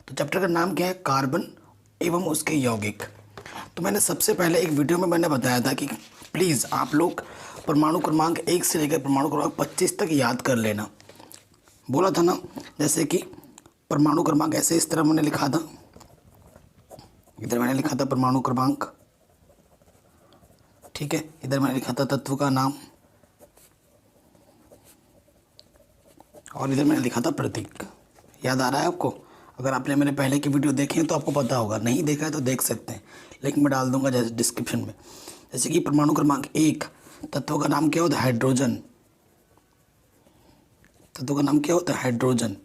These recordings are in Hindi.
तो चैप्टर का नाम क्या है? कार्बन एवं उसके यौगिक। तो मैंने सबसे पहले एक वीडियो में मैंने बताया था कि प्लीज़ आप लोग परमाणु क्रमांक 1 से लेकर परमाणु क्रमांक 25 तक याद कर लेना। बोला था ना, जैसे कि परमाणु क्रमांक ऐसे इस तरह मैंने लिखा था, इधर मैंने लिखा था परमाणु क्रमांक, ठीक है। इधर मैंने लिखा था तत्व का नाम और इधर मैंने लिखा था प्रतीक। याद आ रहा है आपको? अगर आपने मेरे पहले की वीडियो देखे हैं तो आपको पता होगा, नहीं देखा है तो देख सकते हैं, लिंक में डाल दूंगा जैसे डिस्क्रिप्शन में। जैसे कि परमाणु क्रमांक 1, तत्व का नाम क्या होता है? हाइड्रोजन। तत्व का नाम क्या होता है? हाइड्रोजन।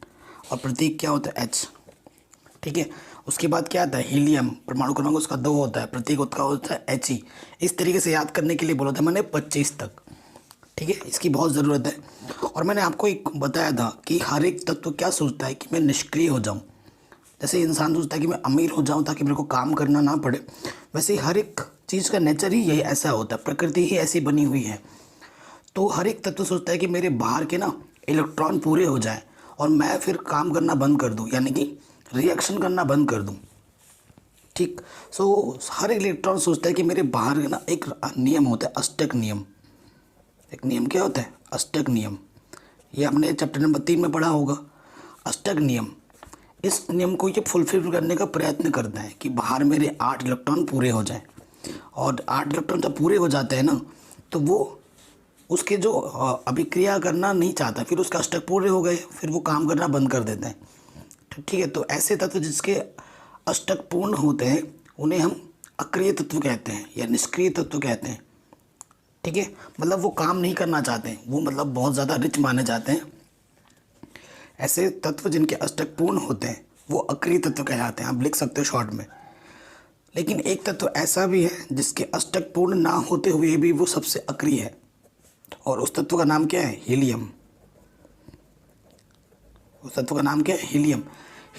और प्रतीक क्या होता है? H, ठीक है। उसके बाद क्या आता है? हीलियम। परमाणु क्रमांक उसका 2 होता है, प्रतीक उसका होता है He। इस तरीके से याद करने के लिए बोला था मैंने 25 तक, ठीक है। इसकी बहुत ज़रूरत है। और मैंने आपको एक बताया था कि हर एक तत्व क्या सोचता है कि मैं निष्क्रिय हो जाऊं। जैसे इंसान सोचता है कि मैं अमीर हो जाऊं ताकि मेरे को काम करना ना पड़े, वैसे ही हर एक चीज़ का नेचर ही यही ऐसा होता है, प्रकृति ही ऐसी बनी हुई है। तो हर एक तत्व सोचता है कि मेरे बाहर के ना इलेक्ट्रॉन पूरे हो जाए और मैं फिर काम करना बंद कर दूँ, यानी कि रिएक्शन करना बंद कर दूँ, ठीक। सो हर इलेक्ट्रॉन सोचता है कि मेरे बाहर ना एक नियम होता है, अष्टक नियम। एक नियम क्या होता है? अष्टक नियम। ये आपने चैप्टर नंबर 3 में पढ़ा होगा, अष्टक नियम। इस नियम को ये फुलफिल करने का प्रयत्न करता है कि बाहर मेरे 8 इलेक्ट्रॉन पूरे हो जाएं। और 8 इलेक्ट्रॉन जब पूरे हो जाते हैं ना, तो वो उसके जो अभिक्रिया करना नहीं चाहता, फिर उसका अष्टक पूरे हो गए, फिर वो काम करना बंद कर देते हैं, ठीक है। तो ऐसे तत्व जिसके अष्टक पूर्ण होते हैं उन्हें हम अक्रिय तत्व कहते हैं या निष्क्रिय तत्व कहते हैं, ठीक है। मतलब वो काम नहीं करना चाहते हैं, वो मतलब बहुत ज़्यादा रिच माने जाते हैं। ऐसे तत्व जिनके अष्टक पूर्ण होते हैं वो अक्रिय तत्व कहलाते हैं, आप लिख सकते हो शॉर्ट में। लेकिन एक तत्व ऐसा भी है जिसके अष्टक पूर्ण ना होते हुए भी वो सबसे अक्रिय है, और उस तत्व का नाम क्या है? हीलियम। उस तत्व का नाम क्या है? हीलियम।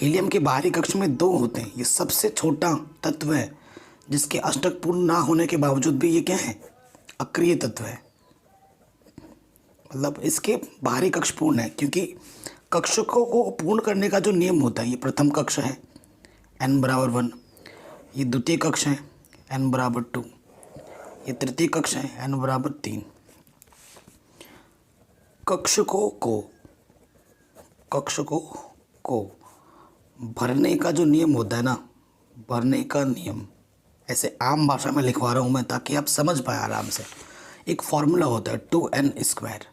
हीलियम के बाहरी कक्ष में 2 होते हैं, ये सबसे छोटा तत्व है जिसके अष्टक पूर्ण ना होने के बावजूद भी ये क्या है? अक्रिय तत्व है। मतलब इसके बाहरी कक्ष पूर्ण है, क्योंकि कक्षों को पूर्ण करने का जो नियम होता है, ये प्रथम कक्ष है n बराबर 1, ये द्वितीय कक्ष है n बराबर 2, ये तृतीय कक्ष है n बराबर 3। कक्षकों को भरने का जो नियम होता है ना, भरने का नियम, ऐसे आम भाषा में लिखवा रहा हूँ मैं ताकि आप समझ पाए आराम से। एक फॉर्मूला होता है 2n²,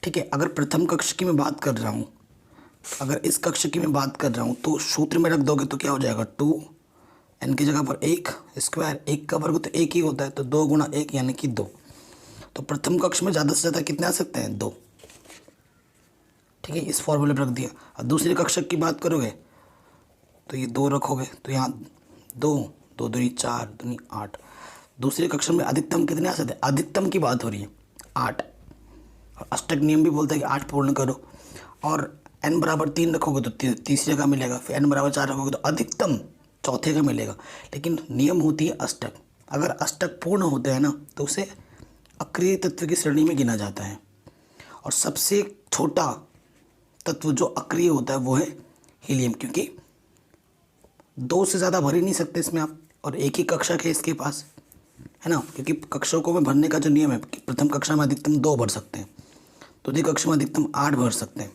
ठीक है। अगर प्रथम कक्ष की मैं बात कर रहा हूँ, अगर इस कक्ष की मैं बात कर रहा हूँ, तो सूत्र में रख दोगे तो क्या हो जाएगा? 2n की जगह पर 1 स्क्वायर, 1 का वर्ग तो 1 ही होता है, तो 2 गुणा 1 यानी कि 2। तो प्रथम कक्ष में ज़्यादा से ज़्यादा कितने आ सकते हैं? 2, ठीक है। इस फॉर्मूले पर रख दिया। और दूसरे कक्षक की बात करोगे तो ये 2 रखोगे, तो यहाँ 2, 2 दूनी 4, दूनी 8। दूसरे कक्षक में अधिकतम कितने आ सकते हैं? अधिकतम की बात हो रही है 8। और अष्टक नियम भी बोलता है कि 8 पूर्ण करो। और n बराबर 3 रखोगे तो तीसरे का मिलेगा, फिर n बराबर 4 रखोगे तो अधिकतम चौथे का मिलेगा। लेकिन नियम होती है अष्टक। अगर अष्टक पूर्ण होते हैं ना तो उसे अक्रिय तत्व की श्रेणी में गिना जाता है। और सबसे छोटा तत्व जो अक्रिय होता है वो है हीलियम, क्योंकि 2 से ज़्यादा भर ही नहीं सकते इसमें आप, और एक ही कक्षक है इसके पास, है ना। क्योंकि कक्षकों में भरने का जो नियम है कि प्रथम कक्षा में अधिकतम 2 भर सकते हैं, द्वितीय कक्षा में अधिकतम 8 भर सकते हैं,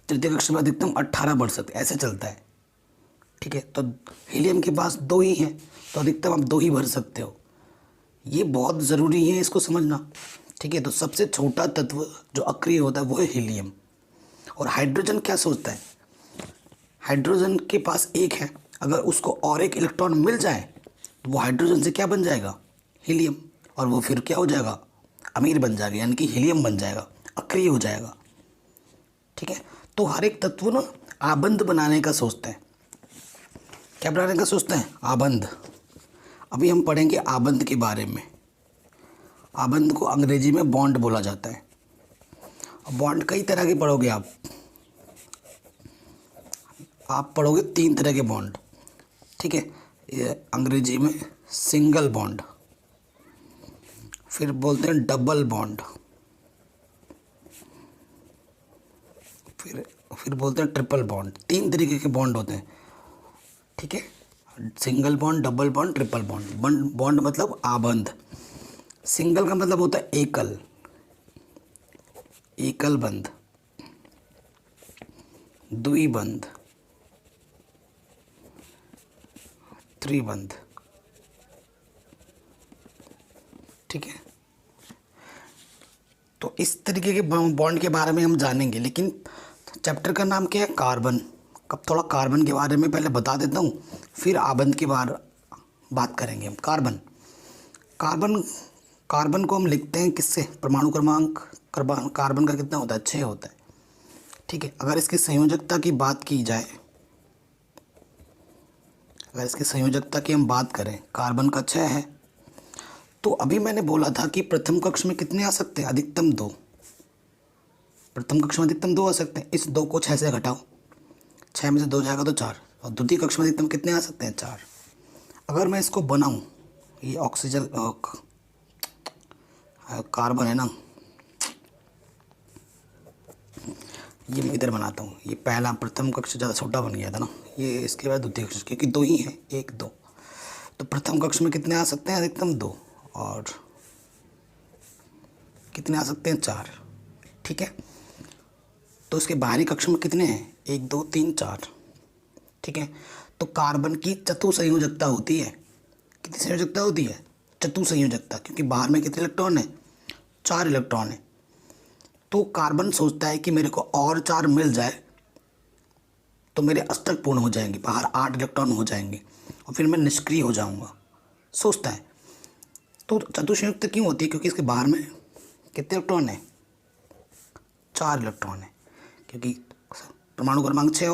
तृतीय कक्षा में अधिकतम 18 भर सकते हैं, ऐसे चलता है, ठीक है। तो हीलियम के पास 2 ही हैं, तो अधिकतम आप 2 ही भर सकते हो। ये बहुत ज़रूरी है इसको समझना, ठीक है। तो सबसे छोटा तत्व जो अक्रिय होता है वो है हीलियम। और हाइड्रोजन क्या सोचता है? हाइड्रोजन के पास 1 है, अगर उसको और एक इलेक्ट्रॉन मिल जाए तो वो हाइड्रोजन से क्या बन जाएगा? हीलियम। और वो फिर क्या हो जाएगा? अमीर बन जाएगा, यानी कि हीलियम बन जाएगा, अक्रिय हो जाएगा, ठीक है। तो हर एक तत्व ना आबंध बनाने का सोचता है। क्या बनाने का सोचता है? आबंध। अभी हम पढ़ेंगे आबंध के बारे में। आबंध को अंग्रेजी में बॉन्ड बोला जाता है। बॉन्ड कई तरह के पढ़ोगे आप पढ़ोगे 3 तरह के बॉन्ड, ठीक है। ये अंग्रेजी में सिंगल बॉन्ड, फिर बोलते हैं डबल बॉन्ड, फिर फिर बोलते हैं ट्रिपल बॉन्ड। 3 तरीके के बॉन्ड होते हैं, ठीक है। Single bond, double bond, triple bond. Bond मतलब आबंध। सिंगल का मतलब होता है एकल, एकल बंध, द्विबंध, त्रिबंध, ठीक है। तो इस तरीके के बॉन्ड के बारे में हम जानेंगे, लेकिन चैप्टर का नाम क्या है? कार्बन। कब थोड़ा कार्बन के बारे में पहले बता देता हूँ, फिर आबंध की बात करेंगे हम। कार्बन, कार्बन कार्बन को हम लिखते हैं किससे? परमाणु क्रमांक कार्बन का कितना होता है? 6 होता है, ठीक है। अगर इसकी संयोजकता की बात की जाए, अगर इसकी संयोजकता की हम बात करें, कार्बन का 6 है। तो अभी मैंने बोला था कि प्रथम कक्ष में कितने आ सकते हैं? अधिकतम 2। प्रथम कक्ष में अधिकतम 2 आ सकते हैं। इस 2 को 6 से घटाओ, 6 में से 2 जाएगा तो 4। और द्वितीय कक्ष में अधिकतम कितने आ सकते हैं? 4। अगर मैं इसको बनाऊं, ये ऑक्सीजन कार्बन है ना, ये मैं इधर बनाता हूँ। ये पहला प्रथम कक्ष ज़्यादा छोटा बन गया था ना, ये इसके बाद द्वितीय कक्ष, क्योंकि 2 ही है, 1 2। तो प्रथम कक्ष में कितने आ सकते हैं? अधिकतम 2। और कितने आ सकते हैं? 4, ठीक है। तो इसके बाहरी कक्ष में कितने हैं? 1 2 3 4, ठीक है। तो कार्बन की चतुसंयोजकता होती है। कितनी संयोजकता होती है? चतुसंयोजकता, क्योंकि बाहर में कितने इलेक्ट्रॉन है? 4 इलेक्ट्रॉन है। तो कार्बन सोचता है कि मेरे को और 4 मिल जाए तो मेरे अष्टक पूर्ण हो जाएंगे, बाहर 8 इलेक्ट्रॉन हो जाएंगे और फिर मैं निष्क्रिय हो जाऊंगा, सोचता है। तो चतुसंयुक्त क्यों होती है? क्योंकि इसके बाहर में कितने इलेक्ट्रॉन है? 4 इलेक्ट्रॉन है, क्योंकि परमाणु क्रमांक 6